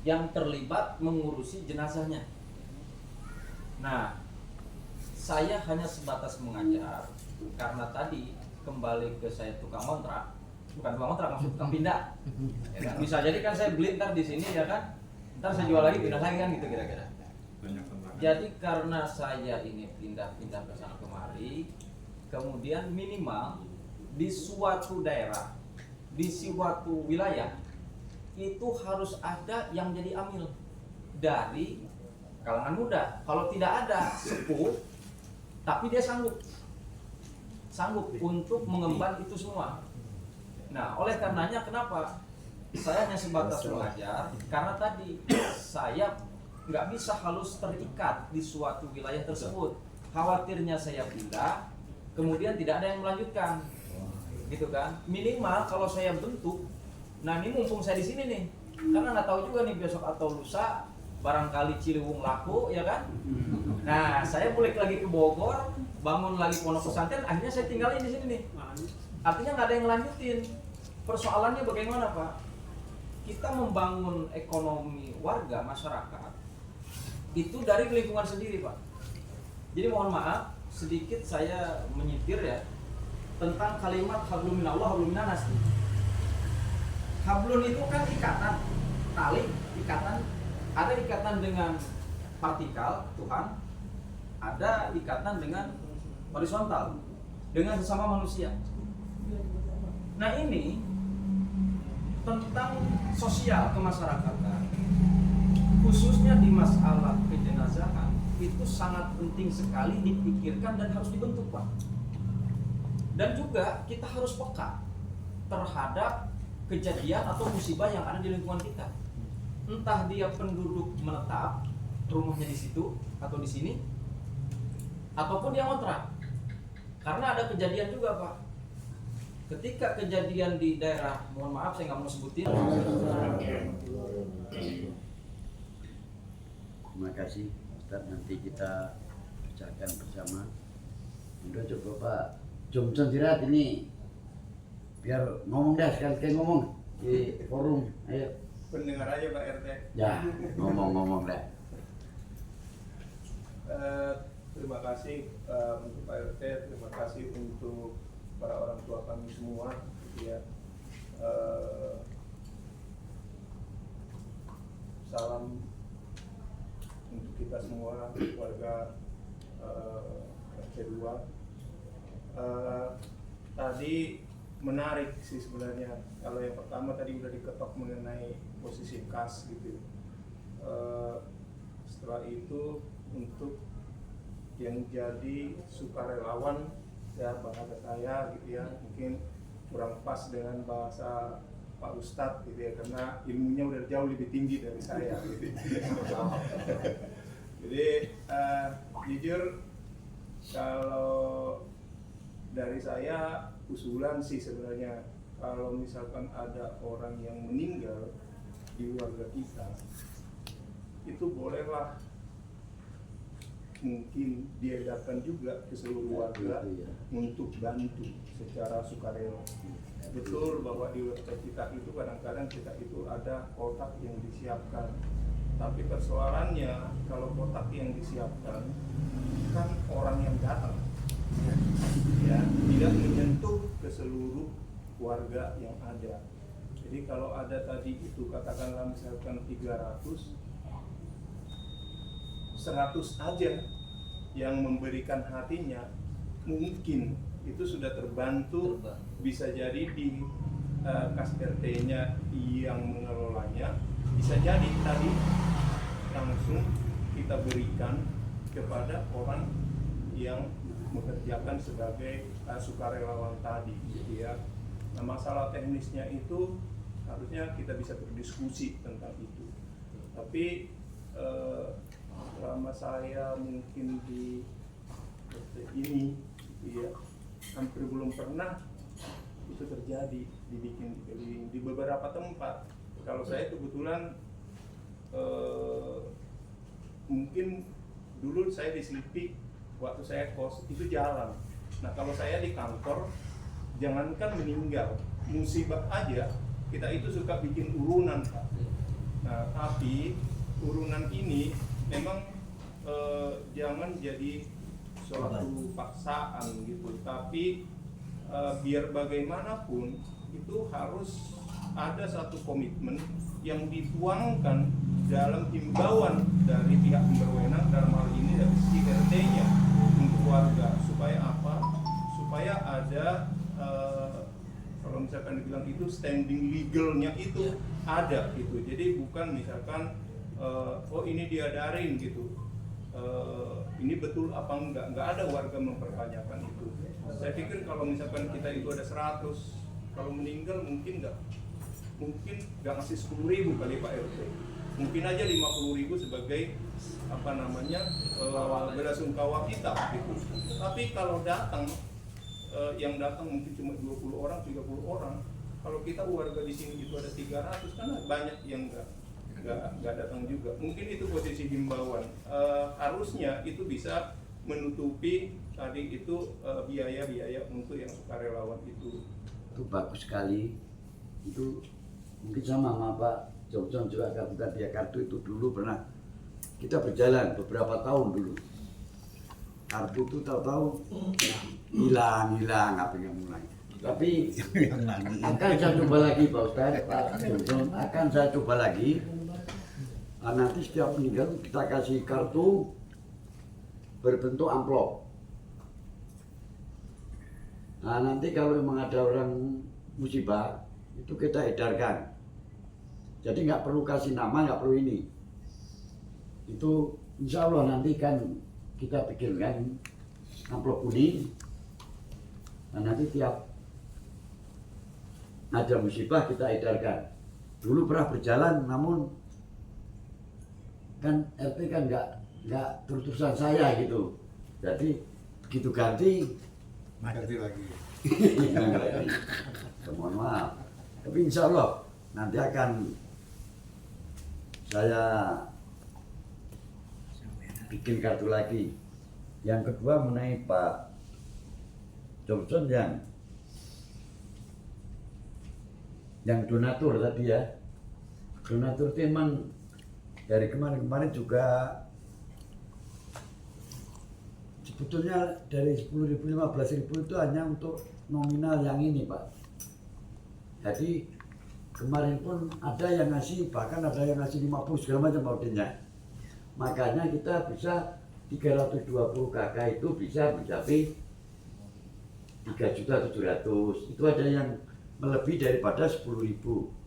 yang terlibat mengurusi jenazahnya. Nah, saya hanya sebatas mengajar karena tadi kembali ke saya tukang kontrak, maksud tukang pindah. Ya kan? Bisa jadi kan saya beli ntar di sini ya kan, ntar saya jual lagi pindah lagi kan gitu kira-kira. Jadi karena saya ini pindah-pindah ke sana kemari, kemudian minimal di suatu daerah, di suatu wilayah itu harus ada yang jadi amil dari kalangan muda. Kalau tidak ada sepuh, tapi dia sanggup untuk mengemban itu semua. Nah, oleh karenanya kenapa saya hanya sebatas mengajar? Karena tadi saya nggak bisa halus terikat di suatu wilayah tersebut. Khawatirnya saya pindah, kemudian tidak ada yang melanjutkan, gitu kan? Minimal kalau saya bentuk, nah ini mumpung saya di sini nih, karena nggak tahu juga nih besok atau lusa barangkali Ciliwung laku, ya kan? Nah, saya balik lagi ke Bogor, bangun lagi pondok pesantren, akhirnya saya tinggalin di sini nih. Artinya nggak ada yang lanjutin. Persoalannya bagaimana, Pak? Kita membangun ekonomi warga masyarakat itu dari lingkungan sendiri, Pak. Jadi mohon maaf, sedikit saya menyitir ya tentang kalimat hablum minallah hablum minannas. Hablun itu kan ikatan, tali, ikatan. Ada ikatan dengan vertikal Tuhan, ada ikatan dengan horizontal dengan sesama manusia. Nah, ini tentang sosial kemasyarakatan, khususnya di masalah kejenazahan, itu sangat penting sekali dipikirkan dan harus dibentuk, Pak. Dan juga kita harus peka terhadap kejadian atau musibah yang ada di lingkungan kita. Entah dia penduduk menetap, rumahnya di situ atau di sini, ataupun dia ngontrak. Karena ada kejadian juga, Pak. Ketika kejadian di daerah, mohon maaf saya nggak mau sebutin. Terima kasih Ustaz, nanti kita bicarakan bersama. Udah coba Pak Johnson Sirat ini biar ngomong dah, sekali ngomong di forum. Ayo. Pendengar aja Pak RT. Ya, ngomong dah. Terima kasih untuk Pak RT, terima kasih untuk para orang tua kami semua, gitu ya. Salam untuk kita semua, keluarga RT2. Tadi menarik sih sebenarnya. Kalau yang pertama tadi udah diketok mengenai posisi kas gitu. Setelah itu untuk yang jadi sukarelawan, ya bahasa saya gitu ya, mungkin kurang pas dengan bahasa Pak Ustadz gitu ya, karena ilmunya udah jauh lebih tinggi dari saya gitu. Jadi jujur kalau dari saya usulan sih sebenarnya, kalau misalkan ada orang yang meninggal di warga kita, itu bolehlah mungkin diedarkan juga ke seluruh warga untuk bantu secara sukarela. Betul bahwa di website kita itu kadang-kadang kita itu ada kotak yang disiapkan, tapi persoalannya kalau kotak yang disiapkan kan orang yang datang, ya tidak menyentuh ke seluruh warga yang ada. Jadi kalau ada tadi itu katakanlah misalkan 300, 100 aja yang memberikan hatinya, mungkin itu sudah terbantu. Bisa jadi di kas RT-nya yang mengelolanya, bisa jadi tadi langsung kita berikan kepada orang yang mengerjakan sebagai sukarelawan tadi, gitu ya. Nah, masalah teknisnya itu harusnya kita bisa berdiskusi tentang itu. Tapi selama saya mungkin di ini, ya, hampir belum pernah itu terjadi dibikin di beberapa tempat. Kalau saya kebetulan mungkin dulu saya di Slipi waktu saya kos itu jalan. Nah kalau saya di kantor, jangankan meninggal, musibah aja kita itu suka bikin urunan, Pak. Nah tapi urunan ini memang jangan jadi suatu paksaan gitu, tapi biar bagaimanapun itu harus ada satu komitmen yang dituangkan dalam himbauan dari pihak berwenang, dalam hal ini dari si RT-nya untuk warga, supaya apa? Supaya ada kalau misalkan dibilang itu standing legalnya itu ada gitu. Jadi bukan misalkan oh ini diadarin gitu. Ini betul apa enggak ada warga mempertanyakan itu. Saya pikir kalau misalkan kita itu ada 100, kalau meninggal mungkin nggak ngasih 10.000 kali Pak RT, mungkin aja 50.000 sebagai apa namanya belasungkawa kita gitu. Tapi kalau datang yang datang mungkin cuma 20 orang, 30 orang, kalau kita warga di sini itu ada 300, kan banyak yang nggak datang juga. Mungkin itu posisi himbauan. Harusnya itu bisa menutupi tadi itu biaya-biaya untuk yang sukarelawan itu. Itu bagus sekali. Itu mungkin sama Pak Johnson juga kata dia kartu itu dulu pernah kita berjalan beberapa tahun dulu. Kartu itu tahu-tahu hilang apa yang mulai. Tapi akan saya coba lagi Pak Ustadz, Pak Johnson, akan saya coba lagi. Nanti setiap meninggal kita kasih kartu berbentuk amplop. Nah nanti kalau memang ada orang musibah itu kita edarkan. Jadi nggak perlu kasih nama, nggak perlu ini. Itu insya Allah nanti kan kita bikinkan amplop kuning. Nah nanti tiap ada musibah kita edarkan. Dulu pernah berjalan, namun kan RT kan nggak terus-terusan saya gitu. Jadi begitu ganti Ganti lagi. Mohon maaf. Tapi insya Allah nanti akan saya bikin kartu lagi. Yang kedua mengenai Pak Johnson yang donatur tadi ya. Donatur itu memang dari kemarin juga sebetulnya dari 10.000, 15.000 itu hanya untuk nominal yang ini Pak. Jadi kemarin pun ada yang ngasih, bahkan ada yang ngasih 50 segala macam modelnya. Makanya kita bisa 320 KK itu bisa mencapai 3.700.000. Itu ada yang melebihi daripada 10.000.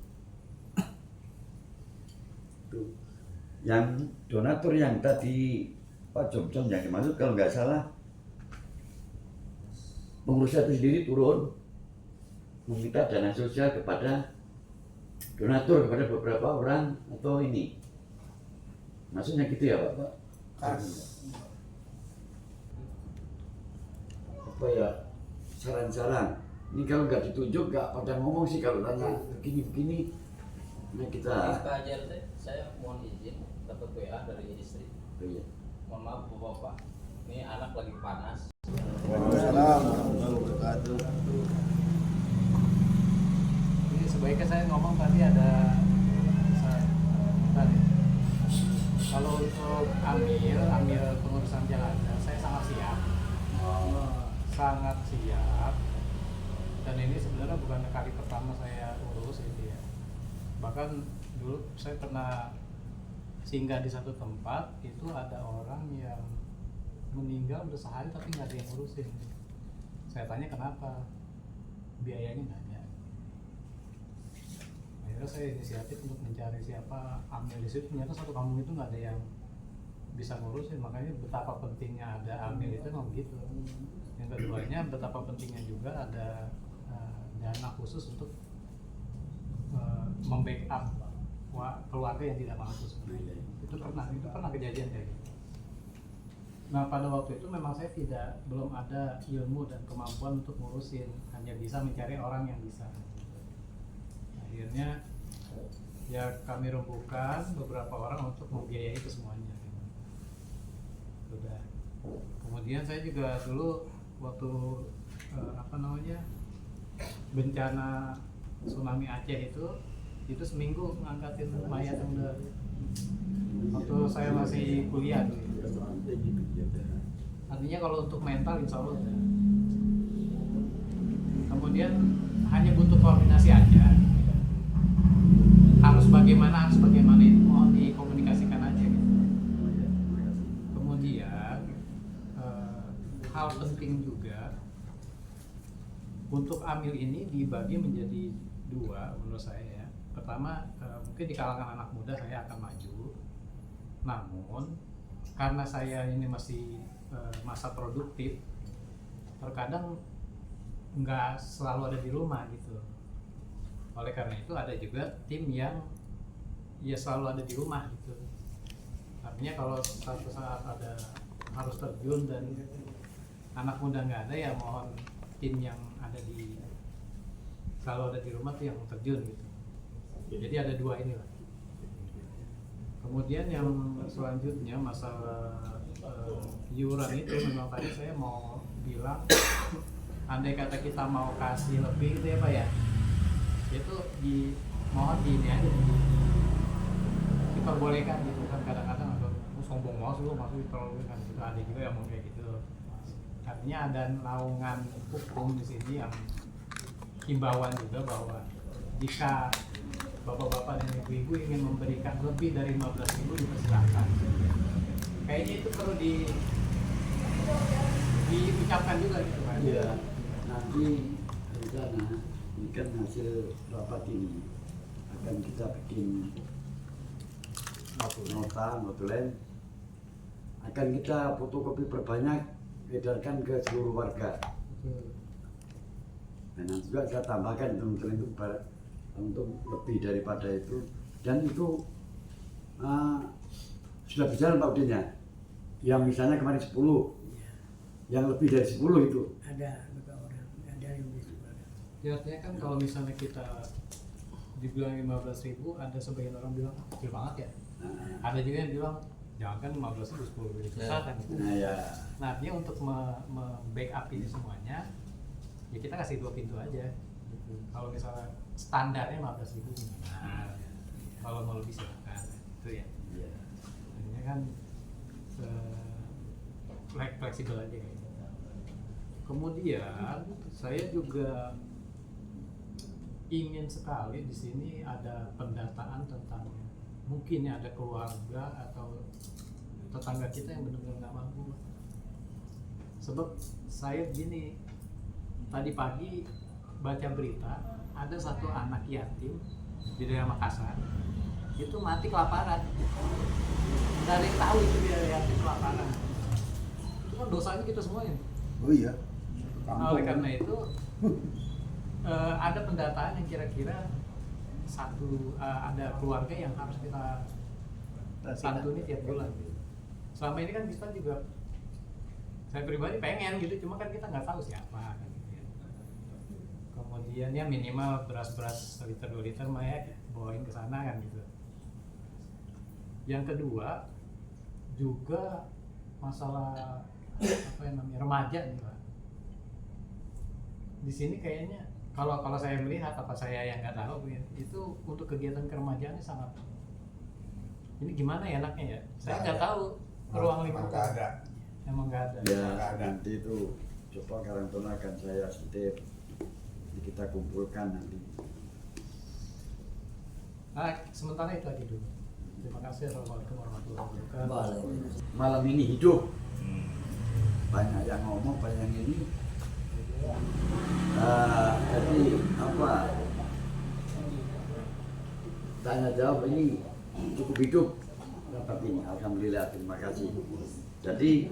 Yang donatur yang tadi Pak Johnson yang dimaksud kalau nggak salah pengurus itu sendiri turun meminta dana sosial kepada donatur, kepada beberapa orang atau ini maksudnya gitu ya Pak? Apa ya saran-saran ini kalau nggak ditunjuk nggak pada ngomong sih kalau tanya begini-begini. Nah kita Pak JRT, saya mohon izin dapat WA dari istri. oh, iya. Mohon maaf Bapak, ini anak lagi panas. Waalaikumsalam warahmatullahi wabarakatuh. Ini sebaiknya saya ngomong tadi ada tadi. Kalau untuk ambil pengurusan jenazah saya sangat siap. Sangat siap. Dan ini sebenarnya bukan kali pertama saya urus ini ya. Bahkan dulu saya pernah singgah di satu tempat, itu ada orang yang meninggal udah sehari tapi nggak ada yang ngurusin. Saya tanya kenapa, biayanya nggak ada. Akhirnya saya inisiatif untuk mencari siapa amil di situ. Ternyata satu kampung itu nggak ada yang bisa ngurusin. Makanya betapa pentingnya ada amil itu memang begitu. Yang keduanya betapa pentingnya juga ada dana khusus untuk membackup keluarga yang tidak mampu sebenarnya. Itu pernah kejadian kayak gitu. Nah pada waktu itu memang saya belum ada ilmu dan kemampuan untuk ngurusin, hanya bisa mencari orang yang bisa. Akhirnya ya kami rembukan beberapa orang untuk membiayai itu semuanya. Sudah. Kemudian saya juga dulu waktu bencana tsunami Aceh itu seminggu ngangkatin mayat yang udah waktu saya masih kuliah dulu. Artinya kalau untuk mental insya Allah udah. Kemudian hanya butuh koordinasi aja. harus bagaimana itu mohon dikomunikasikan aja gitu. Kemudian hal penting juga untuk AMIL ini dibagi menjadi dua menurut saya ya. Pertama, mungkin di kalangan anak muda saya akan maju, namun karena saya ini masih masa produktif, terkadang nggak selalu ada di rumah gitu. Oleh karena itu ada juga tim yang ya selalu ada di rumah gitu. Artinya kalau suatu saat ada harus terjun dan anak muda nggak ada, ya mohon tim yang ada di selalu ada di rumah tuh yang terjun gitu. Jadi ada dua inilah. Kemudian yang selanjutnya masalah iuran itu, memang tadi saya mau bilang, andai kata kita mau kasih lebih gitu ya Pak ya, itu mohon di ini aja diperbolehkan gitu kan. Kadang-kadang agak sombong banget lu masuk terlalu kan, gitu. Ada juga yang mau kayak gitu. Artinya ada naungan hukum di sini yang himbauan juga bahwa jika bapak-bapak dan ibu-ibu ingin memberikan lebih dari 15.000 dipersilakan. Kayaknya itu perlu diucapkan juga gitu Pak. Iya, nanti rencana ini kan hasil rapat ini akan kita bikin nota notulen, akan kita fotokopi perbanyak, edarkan ke seluruh warga. Dan nanti juga saya tambahkan teman-teman itu untuk lebih daripada itu, dan itu sudah bicara Pak Udin ya, yang misalnya kemarin 10, yang lebih dari 10 itu Ada yang bisa. Ya artinya kan kalau misalnya kita dibilang 15.000, ada sebagian orang bilang kecil banget ya. Ada juga yang bilang jangan kan 15.000, 10.000 susah kan gitu. Nah artinya untuk backup ini semuanya, ya kita kasih 2 pintu aja gitu. Kalau misalnya standarnya 15.000 gimana, kalau mau lebih silakan itu ya. Ini kan fleksibel aja kayak gitu. Kemudian saya juga ingin sekali di sini ada pendataan tentang mungkin ya ada keluarga atau tetangga kita yang benar-benar nggak mampu. Sebab saya begini, tadi pagi baca berita ada satu anak yatim di daerah Makassar itu mati kelaparan. Dari tahu itu dia yatim kelaparan. Itu kan dosanya kita semuanya. oh iya. Oleh karena itu ada pendataan yang kira-kira ada keluarga yang harus kita santuni tiap bulan. Selama ini kan kita juga, saya pribadi pengen gitu, cuma kan kita nggak tahu siapa kan gitu ya. Kemudian ya minimal beras-beras liter 2 liter mah ya bawain ke sana kan gitu. Yang kedua juga masalah apa yang namanya remaja nih Pak. Di sini kayaknya kalau saya melihat, apa saya yang nggak tahu itu untuk kegiatan keremajaannya sangat, ini gimana ya enaknya ya, saya nggak tahu ruang lingkup. Emang nggak ada. Ya nanti itu coba Karangtona akan saya setip, kita kumpulkan nanti. Sementara itu aja dulu. Terima kasih. Assalamualaikum warahmatullahi wabarakatuh. Malam ini hidup, banyak yang ngomong, banyak yang ini. Jadi apa? Tanya jawab ini cukup hidup rapat ini. Alhamdulillah, terima kasih. Jadi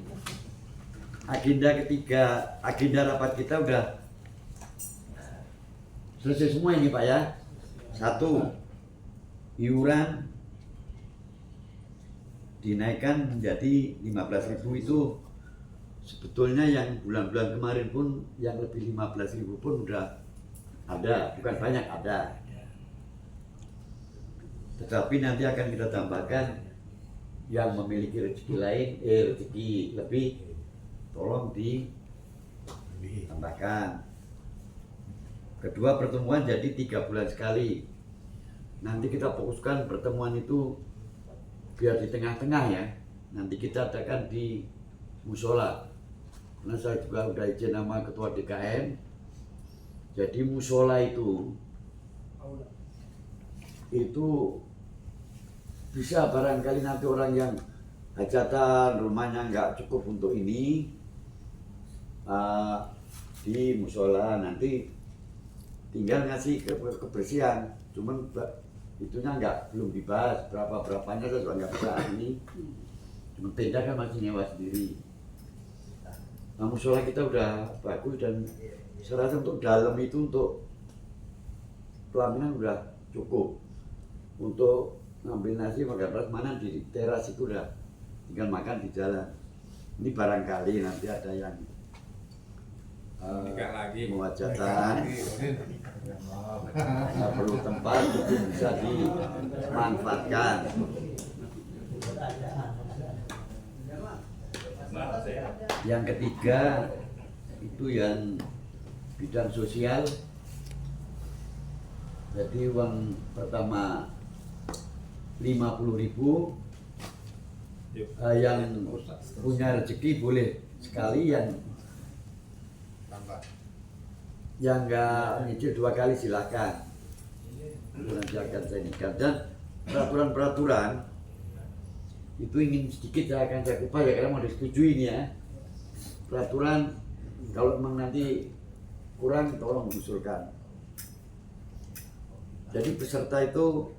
agenda rapat kita udah selesai semua ini Pak ya. 1, iuran dinaikkan menjadi 15.000 itu sebetulnya yang bulan-bulan kemarin pun yang lebih 15.000 pun udah ada, bukan banyak ada. Tetapi nanti akan kita tambahkan yang memiliki rezeki lain, rezeki lebih, tolong ditambahkan. Kedua, pertemuan jadi 3 bulan sekali. Nanti kita fokuskan pertemuan itu biar di tengah-tengah ya. Nanti kita adakan di musola. Karena saya juga udah izin sama ketua DKM. Jadi musola itu itu bisa barangkali nanti orang yang hajatan rumahnya nggak cukup untuk ini di musola nanti tinggal ngasih kebersihan, cuman itunya belum dibahas berapanya saya juga nggak bisa ini, cuma tenda kan masih nyewa sendiri. Nah, musola kita udah bagus dan saya rasa untuk dalam itu untuk pelaminan udah cukup. Untuk ngambil nasi makan beras mana di teras itu udah tinggal makan di jalan. Ini barangkali nanti ada yang mau hajatan, nggak perlu tempat itu bisa dimanfaatkan. Yang ketiga itu yang bidang sosial. Jadi uang pertama 50.000, yang punya rezeki boleh sekali, yang nggak nyicil 2 kali silakan. Itu nanti akan saya nikah. Dan peraturan-peraturan itu ingin sedikit saya akan kupas ya, karena mau disetujui ini ya. Peraturan kalau memang nanti kurang tolong usulkan. Jadi peserta itu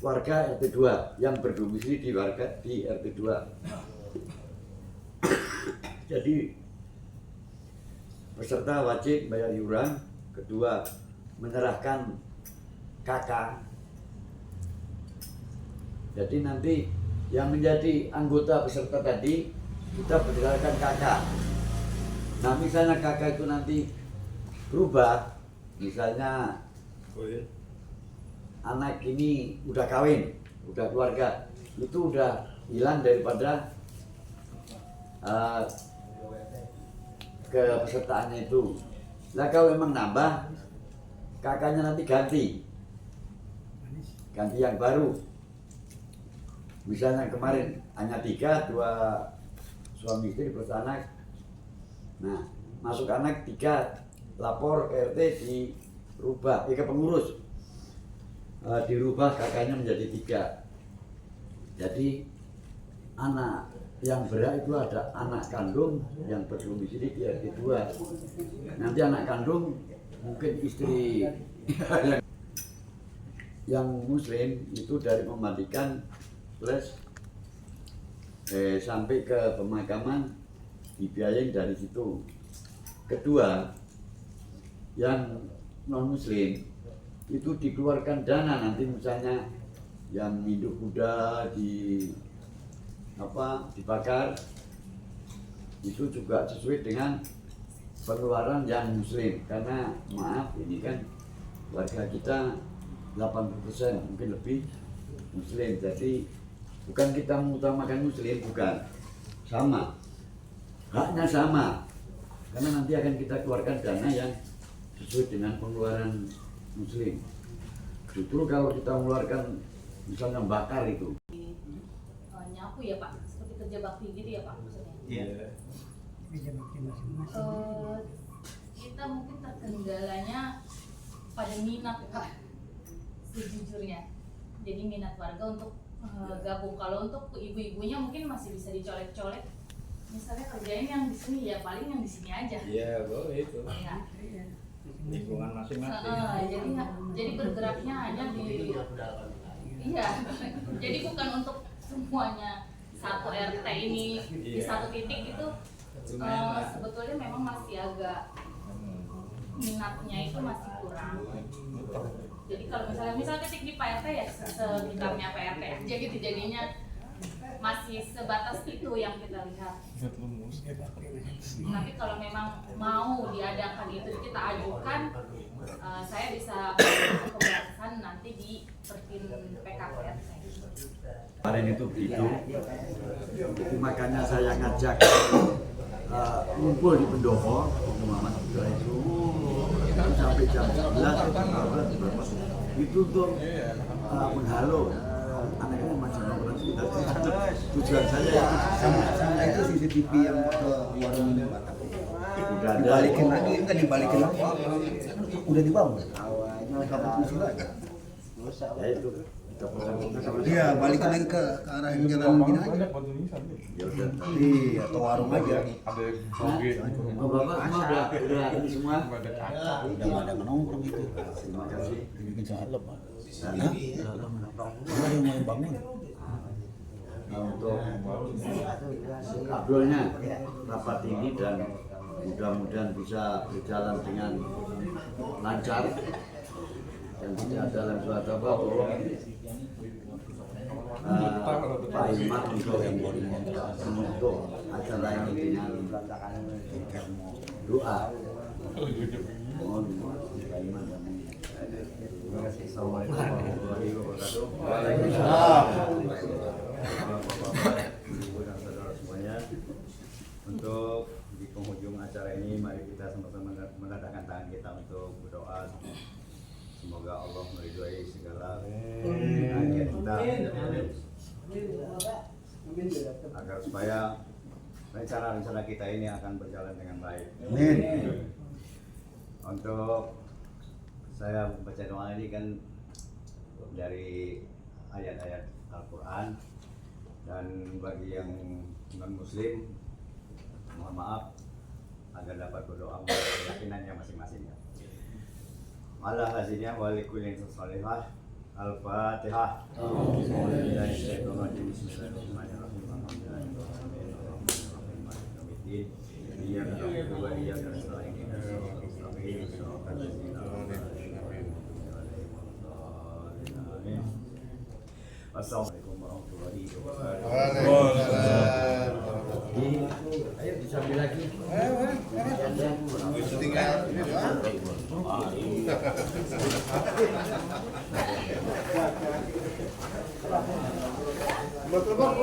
warga RT 2 yang berdomisili di RT 2. Jadi peserta wajib bayar iuran, kedua menyerahkan KK. Jadi nanti yang menjadi anggota peserta tadi kita berdasarkan KK. Nah misalnya KK itu nanti berubah, misalnya anak ini udah kawin, udah keluarga, itu udah hilang daripada kepesertaannya itu. Nah kalau memang nambah, kakaknya nanti ganti yang baru. Misalnya kemarin hanya 3, 2 suami istri plus anak. Nah masuk anak 3, lapor ke RT dirubah, ke pengurus dirubah kakaknya menjadi 3. Jadi anak yang berat itu ada anak kandung yang berdomisili di RT 2. Nanti anak kandung mungkin istri yang muslim itu dari pemandikan plus sampai ke pemakaman dibiayain dari situ. Kedua, yang non muslim itu dikeluarkan dana nanti misalnya yang induk kuda dibakar itu juga sesuai dengan pengeluaran yang muslim, karena maaf ini kan warga kita 80% mungkin lebih muslim, jadi bukan kita mengutamakan muslim, bukan, sama haknya sama, karena nanti akan kita keluarkan dana yang sesuai dengan pengeluaran muslim. Justru kalau kita mengeluarkan misalnya bakar itu nyapu ya Pak, seperti kerja bakti gitu ya Pak maksudnya? Iya. Kita mungkin terkendalanya pada minat Pak, sejujurnya. Jadi minat warga untuk gabung. Kalau untuk ibu-ibunya mungkin masih bisa dicolek-colek. Misalnya kerjain yang di sini ya paling yang di sini aja. Iya, boleh itu. Ya. Lingkungan masing-masing. Jadi bergeraknya hanya di jadi bukan untuk semuanya satu RT ini di satu titik itu. Sebetulnya memang masih agak minatnya itu masih kurang. Jadi kalau misalnya titik di Pak RT ya sekitarnya Pak RT aja gitu, jadinya masih sebatas itu yang kita lihat. Tapi kalau memang mau diadakan itu kita ajukan, saya bisa keberatan nanti di pertin PKP RT. kemarin itu begitu. Jadi makanya saya ngajak ngumpul di Pendopo Muhammad Abdullah itu sampai jam 11 itu untuk menghalau anaknya macam orang sekitar. Tujuan saya sama itu CCTV yang ke warung ini udah ada. dibalikin lagi, enggak dibalikin apa udah dibangun awalnya sampai fungsi lagi Ya itu kita pesan. Iya, balik lagi ke arah yang jalan gini aja. Ya udah. Iya, atau warung aja. Oh, Bapak semua udah ini semua. Udah nggak ada nongkrong itu. Terima kasih. Bikin salep, Pak. Hah? Ada yang mau bangun. Untuk kabulnya rapat ini dan mudah-mudahan bisa berjalan dengan lancar dan tidak ada dalam suatu apa Pak Imam untuk acara ini dengan doa. Mohon Pak Imam dan terima kasih. Assalamualaikum warahmatullahi wabarakatuh. Waalaikumsalam. Bapak-bapak, ibu dan saudara semuanya, untuk di penghujung acara ini mari kita sama-sama menadahkan tangan kita untuk berdoa. Semoga Allah meridhai segala hajat kita agar supaya rencana-rencana kita ini akan berjalan dengan baik. Amin. Untuk saya membaca doa ini kan dari ayat-ayat Al-Quran, dan bagi yang non-muslim mohon maaf agar dapat berdoa menurut keyakinannya masing-masing. Ala hasilnya walikulin salihah. Al-Fatihah. Assalamualaikum warahmatullahi wabarakatuh. Ayo disambil lagi. Betul, Bang.